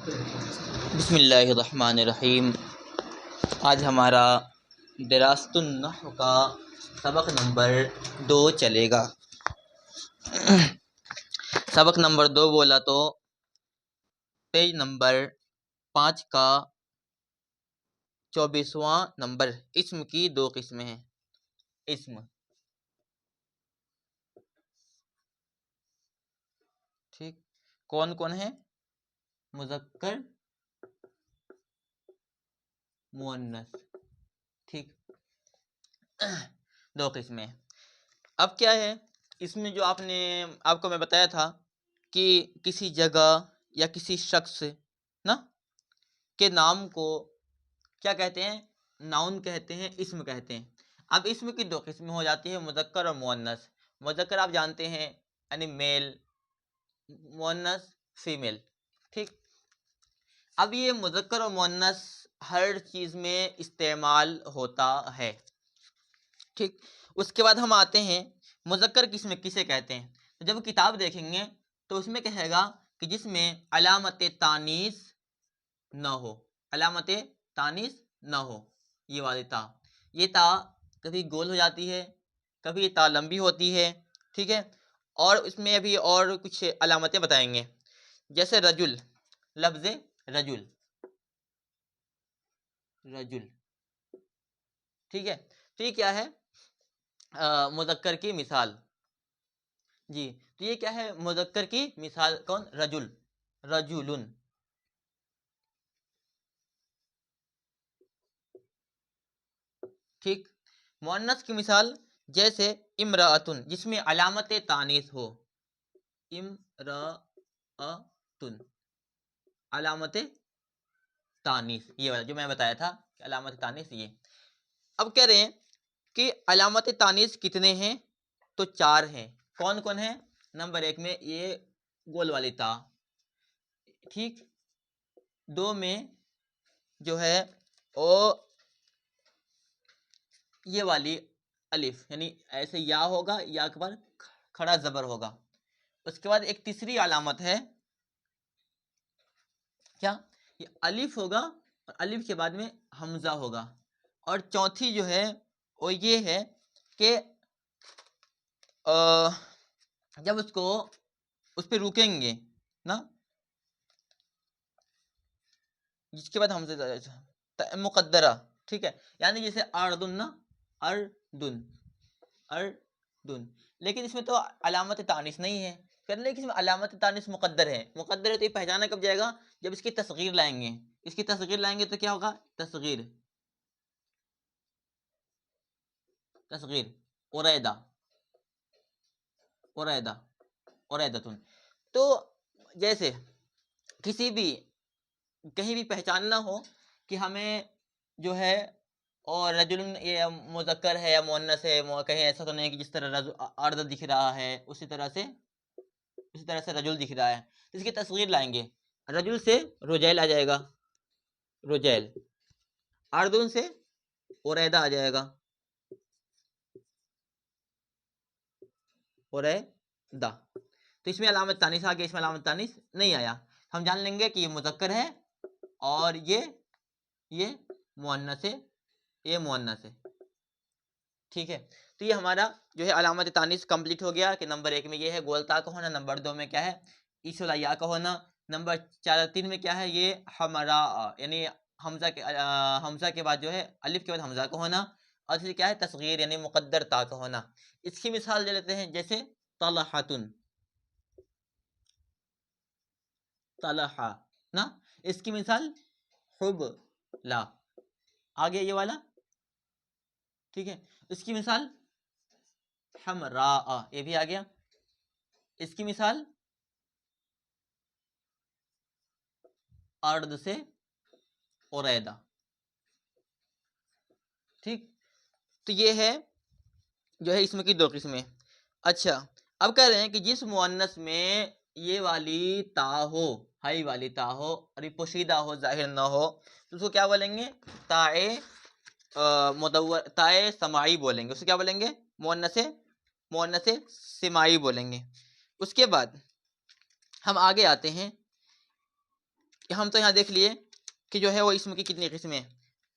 بسم اللہ الرحمن الرحیم۔ آج ہمارا دراست النحو کا سبق نمبر 2 چلے گا۔ سبق نمبر 2 بولا تو پیج نمبر 5 کا 24واں نمبر۔ اسم کی 2 قسمیں ہیں۔ اسم ٹھیک کون کون ہے؟ مذکر مؤنث، ٹھیک 2 قسمیں۔ اب کیا ہے اس میں جو آپ کو میں بتایا تھا کہ کسی جگہ یا کسی شخص نا کے نام کو کیا کہتے ہیں؟ ناؤن کہتے ہیں، اسم کہتے ہیں۔ اب اسم کی 2 قسمیں ہو جاتی ہیں، مذکر اور مؤنث۔ مذکر آپ جانتے ہیں یعنی میل، مؤنث فیمیل، ٹھیک۔ اب یہ مذکر اور مؤنث ہر چیز میں استعمال ہوتا ہے، ٹھیک۔ اس کے بعد ہم آتے ہیں مذکر کسے کہتے ہیں۔ جب کتاب دیکھیں گے تو اس میں کہے گا کہ جس میں علامت تانیث نہ ہو، علامت تانیث نہ ہو، یہ والی تا، یہ تا کبھی گول ہو جاتی ہے، کبھی یہ تا لمبی ہوتی ہے، ٹھیک ہے۔ اور اس میں ابھی اور کچھ علامتیں بتائیں گے، جیسے رجل، لفظ رجل، رجل، ٹھیک ہے۔ تو یہ کیا ہے؟ مذکر کی مثال، جی تو یہ کیا ہے؟ مذکر کی مثال کون؟ رجل، رجلن، ٹھیک۔ مؤنث کی مثال جیسے امرأتن، جس میں علامت تانیث ہو، امرأتن، علامت تانیث، یہ والا جو میں بتایا تھا کہ علامت تانیث یہ۔ اب کہہ رہے ہیں کہ علامت تانیث کتنے ہیں؟ تو 4 ہیں۔ کون کون ہیں؟ نمبر 1 میں یہ گول والی تا، ٹھیک۔ 2 میں جو ہے او یہ والی الف، یعنی ایسے یا ہوگا، یا کے بعد کھڑا زبر ہوگا۔ اس کے بعد ایک تیسری علامت ہے، کیا؟ یہ الف ہوگا اور الف کے بعد میں حمزہ ہوگا۔ اور چوتھی جو ہے وہ یہ ہے کہ جب اس پہ رکیں گے نا، جس کے بعد حمزہ مقدرہ، ٹھیک ہے، یعنی جیسے اردن نا، اردن، اردن، لیکن اس میں تو علامت تانیث نہیں ہے، کرنے کی اس میں علامت تانیث مقدر ہے۔ مقدر ہے تو یہ پہچانا کب جائے گا؟ جب اس کی تصغیر لائیں گے۔ اس کی تصغیر لائیں گے تو کیا ہوگا؟ تصغیر، تصغیر، اریدہ، اریدہ، اریدتن۔ تو جیسے کسی بھی کہیں بھی پہچاننا ہو کہ ہمیں جو ہے اور رجل یہ مذکر ہے یا مؤنث ہے، کہیں ایسا تو نہیں کہ جس طرح ارد دکھ رہا ہے اسی طرح سے رجل دکھ رہا ہے، اس کی تصغیر لائیں گے۔ رجل سے رجیل آ جائے گا، رجیل، اردن سے اریدہ آ جائے گا، اریدہ۔ تو اس میں علامت تانیث آ گیا، اس میں علامت تانیث نہیں آیا۔ ہم جان لیں گے کہ یہ مذکر ہے اور یہ مؤنث ہے، یہ مؤنث ہے، ٹھیک ہے۔ تو یہ ہمارا جو ہے علامت تانیث کمپلیٹ ہو گیا کہ نمبر 1 میں یہ ہے گول تا کا ہونا، نمبر 2 میں کیا ہے؟ ایسولا یا کا ہونا، نمبر 3 میں کیا ہے؟ یہ ہمارا یعنی حمزہ کے بعد جو ہے الف کے بعد حمزہ کا ہونا، اور پھر کیا ہے؟ تصغیر یعنی مقدر تا کا ہونا۔ اس کی مثال دے لیتے ہیں، جیسے طلحتن، طلحہ نا، اس کی مثال حبلا، آگے یہ والا، ٹھیک ہے۔ اس کی مثال حمراء، یہ بھی آ گیا۔ اس کی مثال ارد سے اریدہ، ٹھیک۔ تو یہ ہے جو ہے اسم کی 2 قسمیں۔ اچھا اب کہہ رہے ہیں کہ جس مؤنث میں یہ والی تا ہو، ہائی والی تا ہو اور یہ پوشیدہ ہو، ظاہر نہ ہو، تو اس کو کیا بولیں گے؟ تائے مدور، تائے سماعی بولیں گے۔ اس کو کیا بولیں گے؟ مؤنث سماعی بولیں گے۔ اس کے بعد ہم آگے آتے ہیں ہم تو یہاں دیکھ لیے کہ جو ہے وہ اسم کی کتنی قسمیں ہیں.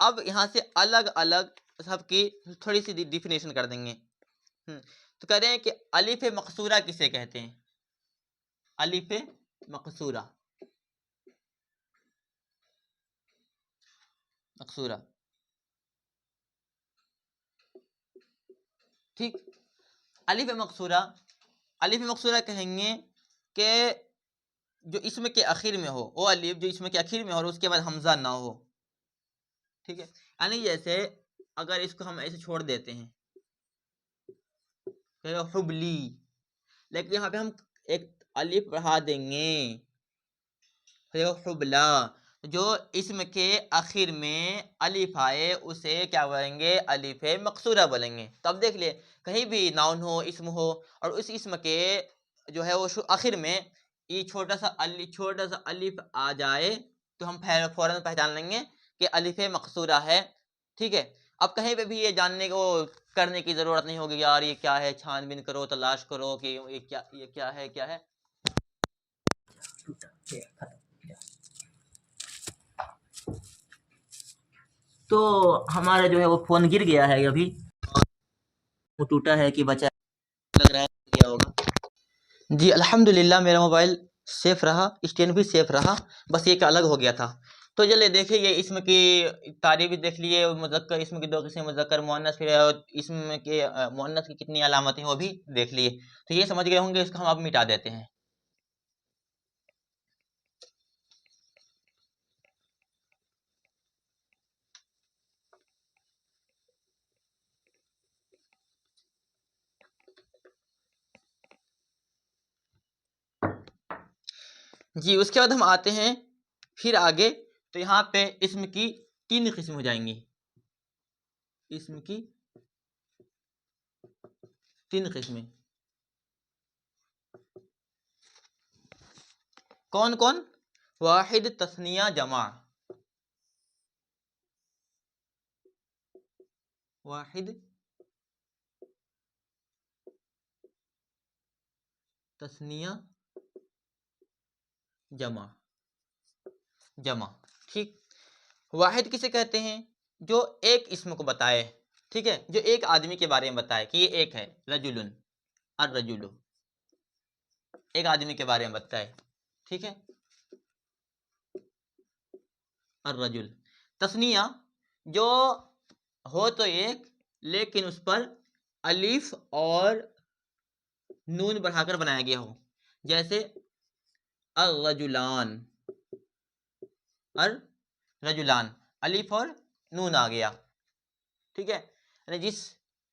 اب یہاں سے الگ الگ سب کی تھوڑی سی ڈیفینیشن کر دیں گے. تو کہہ رہے ہیں کہ الف مقصورہ کسے کہتے ہیں؟ الف مقصورہ، مقصورہ ٹھیک. الف مقصورہ، الف مقصورہ کہیں گے کہ جو اسم کے آخر میں ہو، وہ الف جو اسم کے آخر میں ہو اور اس کے بعد حمزہ نہ ہو. ٹھیک ہے، یعنی جیسے اگر اس کو ہم ایسے چھوڑ دیتے ہیں حبلی، لیکن یہاں پہ ہم ایک الف بڑھا دیں گے حبلا، جو اسم کے آخر میں الف آئے اسے کیا بولیں گے؟ الف مقصورہ بولیں گے. تو اب دیکھ لیں کہیں بھی ناؤن ہو، اسم ہو، اور اس اسم کے جو ہے وہ آخر میں یہ چھوٹا سا الف آ جائے تو ہم فوراً پہچان لیں گے کہ الف مقصورہ ہے. ٹھیک ہے، اب کہیں پہ بھی یہ جاننے کو کرنے کی ضرورت نہیں ہوگی یار یہ کیا ہے، چھان بین کرو، تلاش کرو کہ یہ کیا ہے کیا ہے. تو ہمارا جو ہے وہ فون گر گیا ہے ابھی، وہ ٹوٹا ہے کہ بچا لگ رہا ہے کیا ہوگا. جی الحمدللہ میرا موبائل سیف رہا، اسٹینڈ بھی سیف رہا، بس یہ کہ الگ ہو گیا تھا. تو چلیے دیکھیں یہ اسم کی تعریف دیکھ لیے، مذکر اسم کی دو قسم مذکر مؤنث، پھر اسم کے مؤنث کی کتنی علامتیں وہ بھی دیکھ لیے. تو یہ سمجھ گئے ہوں گے، اس کو ہم اب مٹا دیتے ہیں. جی اس کے بعد ہم آتے ہیں پھر آگے، تو یہاں پہ اسم کی 3 قسم ہو جائیں گی. اسم کی 3 قسمیں کون کون؟ واحد، تثنیہ، جمع. واحد، تثنیہ، جمع. ٹھیک، واحد کسے کہتے ہیں؟ جو ایک اسم کو بتائے. ٹھیک ہے، جو ایک آدمی کے بارے میں بتائے کہ یہ ایک ہے، رجل، الرجل، ایک آدمی کے بارے میں بتائے. ٹھیک ہے، الرجل. تثنیہ، جو ہو تو ایک لیکن اس پر الف اور نون بڑھا کر بنایا گیا ہو، جیسے الرجلان، الرجلان، الف اور نون آ گیا. ٹھیک ہے،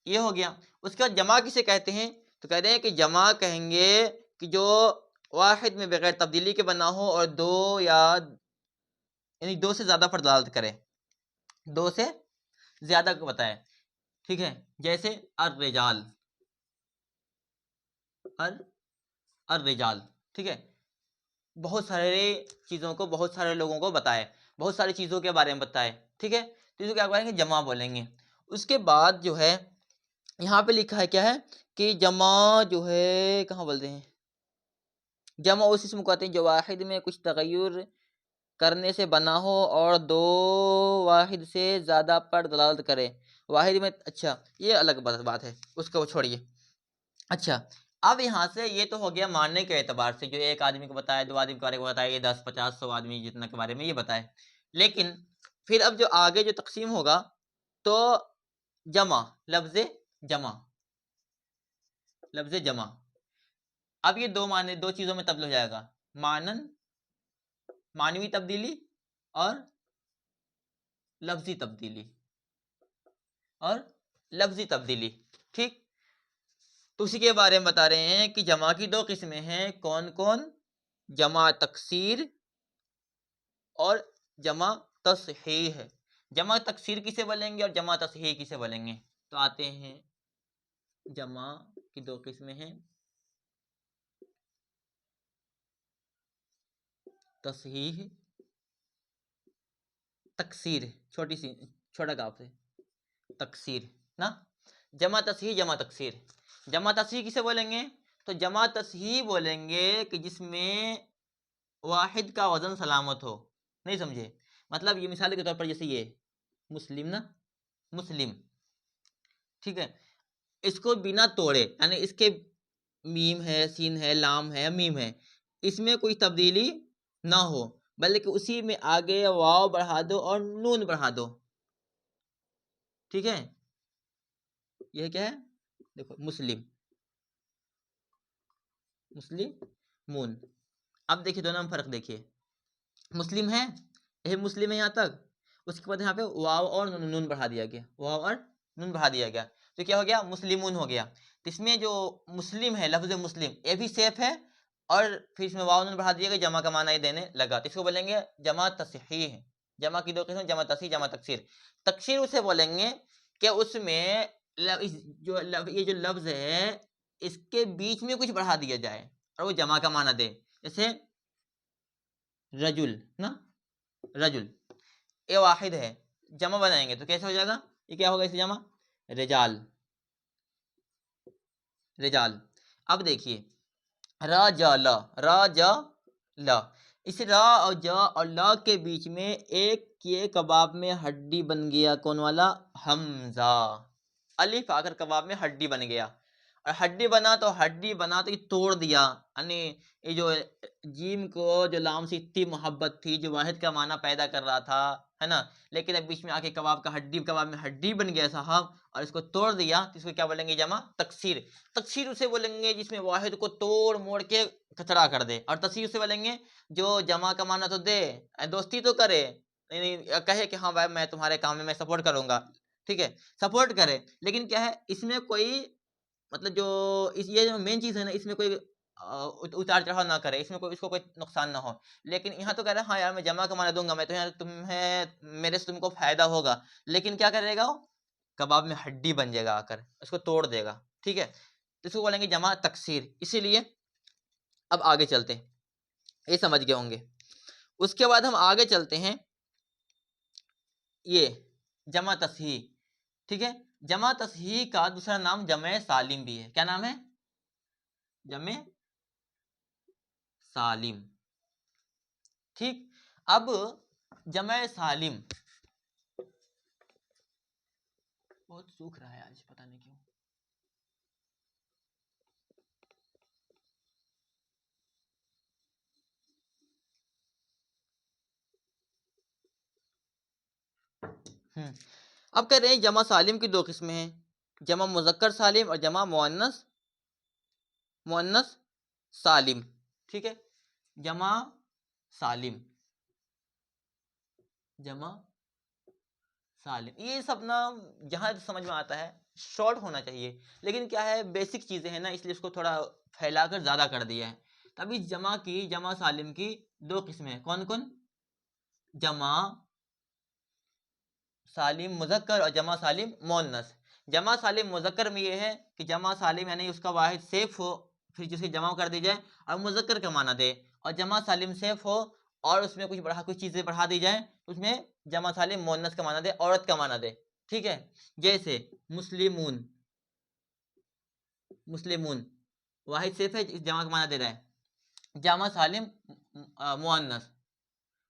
یہ ہو گیا. اس کے بعد جمع کسے کہتے ہیں؟ تو کہتے ہیں کہ جمع کہیں گے کہ جو واحد میں بغیر تبدیلی کے بنا ہو اور یعنی دو سے زیادہ پر دلالت کرے، دو سے زیادہ کو بتائے. ٹھیک ہے، جیسے الرجال، الرجال. ٹھیک ہے، بہت سارے چیزوں کو، بہت سارے لوگوں کو بتائے، بہت ساری چیزوں کے بارے میں بتائے. ٹھیک ہے، تو اس کو کیا بولیں گے؟ جمع بولیں گے. اس کے بعد جو ہے یہاں پہ لکھا ہے کیا ہے کہ جمع جو ہے کہاں بولتے ہیں؟ جمع اس اسم کو کہتے ہیں جو واحد میں کچھ تغیر کرنے سے بنا ہو اور دو واحد سے زیادہ پر دلالت کرے. واحد میں، اچھا یہ الگ بات ہے، اس کو چھوڑیے. اچھا، اب یہاں سے یہ تو ہو گیا ماننے کے اعتبار سے، جو ایک آدمی کو بتائے، 2 آدمی کے بارے میں بتائے، یہ 10 50 100 آدمی جتنا کے بارے میں یہ بتائے. لیکن پھر اب جو آگے جو تقسیم ہوگا تو جمع، لفظ جمع، لفظ جمع. اب یہ دو معنی، 2 چیزوں میں تبدیل ہو جائے گا، معنوی تبدیلی اور لفظی تبدیلی، ٹھیک. تو اسی کے بارے میں بتا رہے ہیں کہ جمع کی 2 قسمیں ہیں. کون کون؟ جمع تکسیر اور جمع تصحیح. جمع تکسیر کسے بولیں گے اور جمع تصحیح کسے بولیں گے؟ تو آتے ہیں، جمع کی 2 قسمیں ہیں، تصحیح، تکسیر، چھوٹا کاف ہے، تکسیر نا. جمع تصحیح، جمع تکسیر. جمع تصحیح کسے بولیں گے؟ تو جمع تصحیح بولیں گے کہ جس میں واحد کا وزن سلامت ہو. نہیں سمجھے؟ مطلب یہ مثال کے طور پر جیسے یہ مسلم نا، مسلم، ٹھیک ہے، اس کو بنا توڑے، یعنی اس کے میم ہے، سین ہے، لام ہے، میم ہے، اس میں کوئی تبدیلی نہ ہو، بلکہ اسی میں آگے واو بڑھا دو اور نون بڑھا دو. ٹھیک ہے، یہ کیا ہے؟ دیکھو مسلم، مسلمون. اب دیکھیے دونوں میں فرق دیکھیے. مسلم ہے، یہ مسلم ہے یہاں تک، اس کے بعد یہاں پہ واو اور نون بڑھا دیا گیا، واو اور نون بڑھا دیا گیا، تو کیا ہو گیا؟ مسلمون ہو گیا. تو اس میں جو مسلم ہے، لفظ مسلم، یہ بھی سیف ہے، اور پھر اس میں واو نون بڑھا دیا گیا، جمع کا معنی یہ دینے لگا. تو اس کو بولیں گے جمع تصحیح. جمع کی دو قسم، جمع تصحیح، جمع تکسیر. تکسیر اسے بولیں گے کہ اس میں یہ جو لفظ ہے اس کے بیچ میں کچھ بڑھا دیا جائے اور وہ جمع کا معنی دے. جیسے رجل نا، رجل یہ واحد ہے، جمع بنائیں گے تو کیسے ہو جائے گا؟ یہ کیا ہوگا اس جمع؟ رجال، رجال. اب دیکھیے راجالا، راجالا، اس را اور جا اور لا کے بیچ میں ایک یہ کباب میں ہڈی بن گیا، کون والا؟ حمزہ. الف آ کر کباب میں ہڈی بن گیا، اور ہڈی بنا تو یہ توڑ دیا، یعنی یہ جو جیم کو جو لام سے اتنی محبت تھی، جو واحد کا معنی پیدا کر رہا تھا، ہے نا، لیکن اب بیچ میں آ کے کباب میں ہڈی بن گیا صاحب، اور اس کو توڑ دیا، تو اس کو کیا بولیں گے؟ جمع تکسیر. تکسیر اسے بولیں گے جس میں واحد کو توڑ موڑ کے کچرا کر دے، اور تصحیح اسے بولیں گے جو جمع کا معنی تو دے، دوستی تو کرے، کہے کہ ہاں بھائی میں تمہارے کام میں سپورٹ کروں گا، ٹھیک ہے، سپورٹ کرے، لیکن کیا ہے اس میں کوئی مطلب یہ جو مین چیز ہے نا، اس میں کوئی اتار چڑھاؤ نہ کرے، اس کو کوئی نقصان نہ ہو. لیکن یہاں تو کہہ رہا ہے ہاں یار میں جمع کا معنی دوں گا، میں میرے سے تم کو فائدہ ہوگا، لیکن کیا کرے گا؟ کباب میں ہڈی بن جائے گا آ کر، اس کو توڑ دے گا. ٹھیک ہے، اس کو بولیں گے جمع تکسیر. اسی لیے اب آگے چلتے ہیں، یہ سمجھ گئے ہوں گے. اس کے بعد ہم آگے چلتے ہیں، یہ جمع تصحیح. ٹھیک ہے، جمع تصحیح کا دوسرا نام جمع سالم بھی ہے. کیا نام ہے؟ جمع سالم. ٹھیک، اب جمع سالم بہت سوکھ رہا ہے آج، پتہ نہیں کیوں. اب کہہ رہے ہیں جمع سالم کی دو قسمیں ہیں، جمع مذکر سالم اور جمع مؤنث سالم. ٹھیک ہے، جمع سالم، جمع سالم، یہ سب نا جہاں سمجھ میں آتا ہے شارٹ ہونا چاہیے، لیکن کیا ہے بیسک چیزیں ہیں نا، اس لیے اس کو تھوڑا پھیلا کر زیادہ کر دیا ہے. تبھی جمع سالم کی دو قسمیں ہیں. کون کون؟ جمع سالم مذکر اور جمع سالم مؤنث. جمع سالم مذکر میں یہ ہے کہ جمع سالم یعنی اس کا واحد صیف ہو، پھر جسے جمع کر دی جائے اور مذکر کا معنی دے، اور جمع سالم صیف ہو اور اس میں کچھ چیزیں بڑھا دی جائیں، اس میں جمع سالم مؤنث کا معنی دے، عورت کا معنی دے. ٹھیک ہے، جیسے مسلمون، مسلمون واحد صیف ہے، جمع کا معنی دے رہا ہے. جمع سالم مؤنث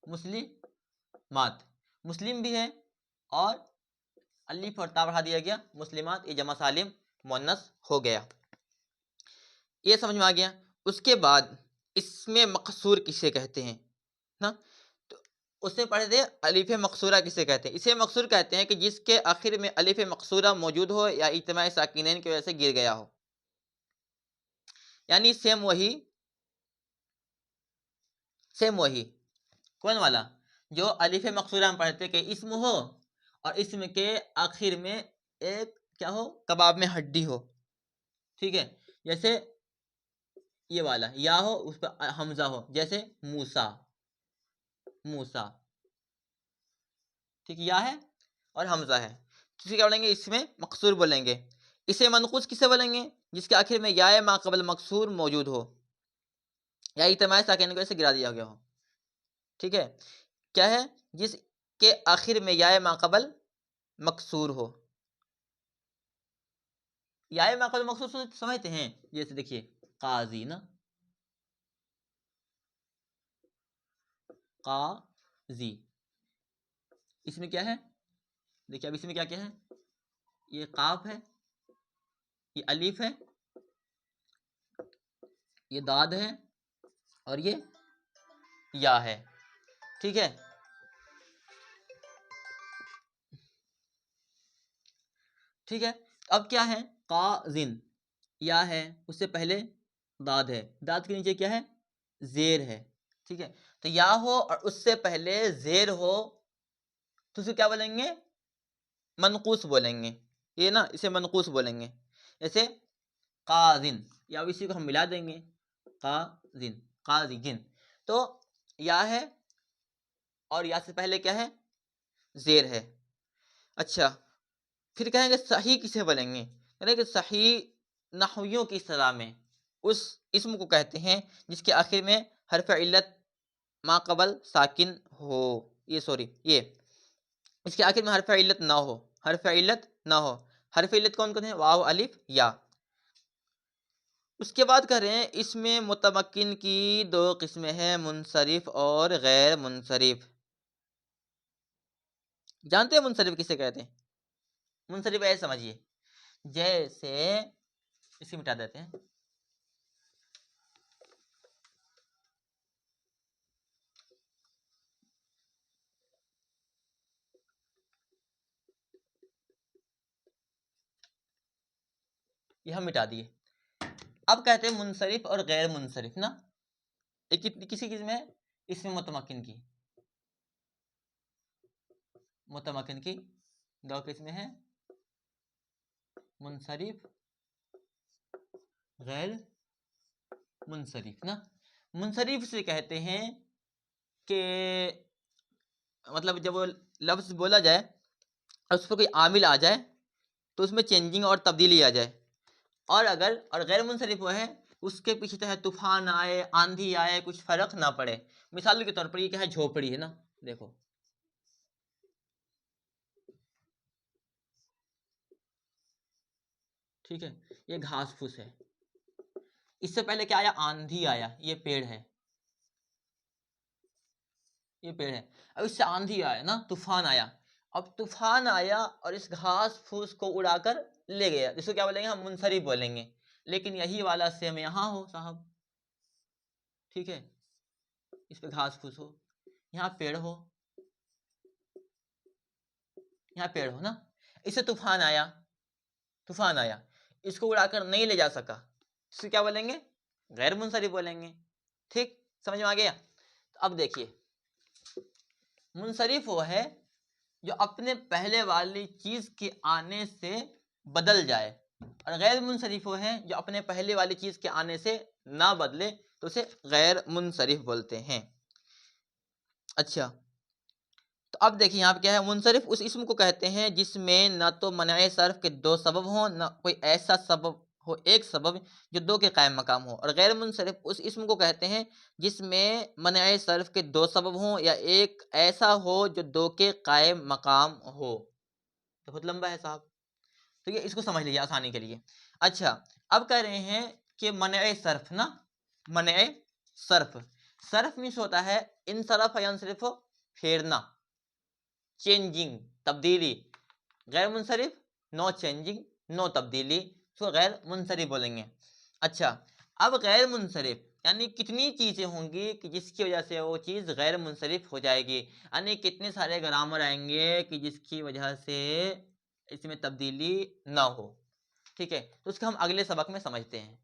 مسلمات، مسلم بھی ہے اور الف اور تا بڑھا دیا گیا، مسلمات، یہ جمع سالم مؤنث ہو گیا. یہ سمجھ میں آ گیا. اس کے بعد اس میں مقصور کسے کہتے ہیں نا، تو اس سے پڑھے تھے الف مقصورہ کسے کہتے ہیں. اسے مقصور کہتے ہیں کہ جس کے آخر میں الف مقصورہ موجود ہو یا اجتماع ساکنین کی وجہ سے گر گیا ہو. یعنی سیم وہی کون والا جو الف مقصورہ ہم پڑھتے کہ اسم ہو اور اسم کے آخر میں ایک کیا ہو؟ کباب میں ہڈی ہو. ٹھیک ہے، جیسے یہ والا یا ہو، اس پہ حمزہ ہو، جیسے موسیٰ، موسیٰ. ٹھیک، یا ہے اور حمزہ ہے، کسی کیا بولیں گے؟ اس میں مقصور بولیں گے. اسے منقوص کسے بولیں گے؟ جس کے آخر میں یا ما قبل مکسور موجود ہو یا اجتماع ساکنین کی وجہ سے گرا دیا گیا ہو. ٹھیک ہے، کیا ہے؟ جس کے آخر میں یا ما قبل مکسور ہو. یا ما قبل مکسور سمجھتے ہیں؟ جیسے دیکھیے قاضی نا، قاضی. اس میں کیا ہے؟ دیکھیے اب اس میں کیا کیا ہے؟ یہ قاف ہے، یہ الف ہے، یہ داد ہے، اور یہ یا ہے. ٹھیک ہے. ٹھیک ہے. اب کیا ہے؟ قاذن یا ہے، اس سے پہلے داد ہے، داد کے نیچے کیا ہے؟ زیر ہے. ٹھیک ہے. تو یا ہو اور اس سے پہلے زیر ہو تو اسے کیا بولیں گے؟ منقوص بولیں گے. یہ نا اسے منقوص بولیں گے. جیسے قاذن، یا اسی کو ہم ملا دیں گے قاذن، قاذن. تو یا ہے اور یا سے پہلے کیا ہے؟ زیر ہے. اچھا، پھر کہیں گے صحیح کسے بولیں گے؟ یعنی کہ صحیح نحویوں کی اصطلاح میں اس اسم کو کہتے ہیں جس کے آخر میں حرف علت ما قبل ساکن ہو. یہ اس کے آخر میں حرف علت نہ ہو، حرف علت نہ ہو. حرف علت کون کون ہے؟ واو، الف، یا. اس کے بعد کہہ رہے ہیں اس میں متمکن کی دو قسمیں ہیں، منصرف اور غیر منصرف. جانتے ہیں منصرف کسے کہتے ہیں؟ منصرف ایسے سمجھیے جیسے اسی مٹا دیتے ہیں. یہ ہم مٹا دیے. اب کہتے ہیں منصرف اور غیر منصرف نا. کسی قسم ہے اس میں متمکن کی دو قسمیں ہیں، منصرف، غیر منصرف نا. منصرف سے کہتے ہیں کہ مطلب جب وہ لفظ بولا جائے اور اس پہ کوئی عامل آ جائے تو اس میں چینجنگ اور تبدیلی آ جائے. اور غیر منصرف وہ ہے اس کے پیچھے چاہے طوفان آئے، آندھی آئے، کچھ فرق نہ پڑے. مثال کے طور پر یہ کیا ہے؟ جھوپڑی ہے نا. دیکھو ٹھیک ہے، یہ گھاس پھوس ہے. اس سے پہلے کیا آیا؟ آندھی آیا. یہ پیڑ ہے، یہ پیڑ ہے. اب اس سے آندھی آیا نا، طوفان آیا. اب طوفان آیا اور اس گھاس پھوس کو اڑا کر لے گیا، جس کو کیا بولیں گے؟ ہم منصرف بولیں گے. لیکن یہی والا سیم یہاں ہو صاحب. ٹھیک ہے، اس پہ گھاس پھوس ہو، یہاں پیڑ ہو، یہاں پیڑ ہو نا. اس سے طوفان آیا، اس کو اڑا کر نہیں لے جا سکا، اس کو کیا بولیں گے؟ غیر منصرف بولیں گے. ٹھیک، سمجھ میں آ گیا؟ اب دیکھیے منصرف وہ ہے جو اپنے پہلے والی چیز کے آنے سے بدل جائے، اور غیر منصرف وہ ہے جو اپنے پہلے والی چیز کے آنے سے نہ بدلے، تو اسے غیر منصرف بولتے ہیں. اچھا، تو اب دیکھیں یہاں پہ کیا ہے؟ منصرف اس اسم کو کہتے ہیں جس میں نہ تو منع صرف کے دو سبب ہوں، نہ کوئی ایسا سبب ہو، ایک سبب جو دو کے قائم مقام ہو. اور غیر منصرف اس اسم کو کہتے ہیں جس میں منع صرف کے دو سبب ہوں یا ایک ایسا ہو جو دو کے قائم مقام ہو. تو بہت لمبا ہے صاحب، تو یہ اس کو سمجھ لیجیے آسانی کے لیے. اچھا، اب کہہ رہے ہیں کہ منع صرف نا، منع صرف مینس ہوتا ہے انصرف یا انصرف پھیرنا، چینجنگ، تبدیلی. غیر منصرف نو چینجنگ، نو تبدیلی، تو غیر منصرف بولیں گے. اچھا، اب غیر منصرف یعنی کتنی چیزیں ہوں گی کہ جس کی وجہ سے وہ چیز غیر منصرف ہو جائے گی. یعنی کتنے سارے گرامر آئیں گے کہ جس کی وجہ سے اس میں تبدیلی نہ ہو. ٹھیک ہے، تو اس کو ہم اگلے سبق میں سمجھتے ہیں.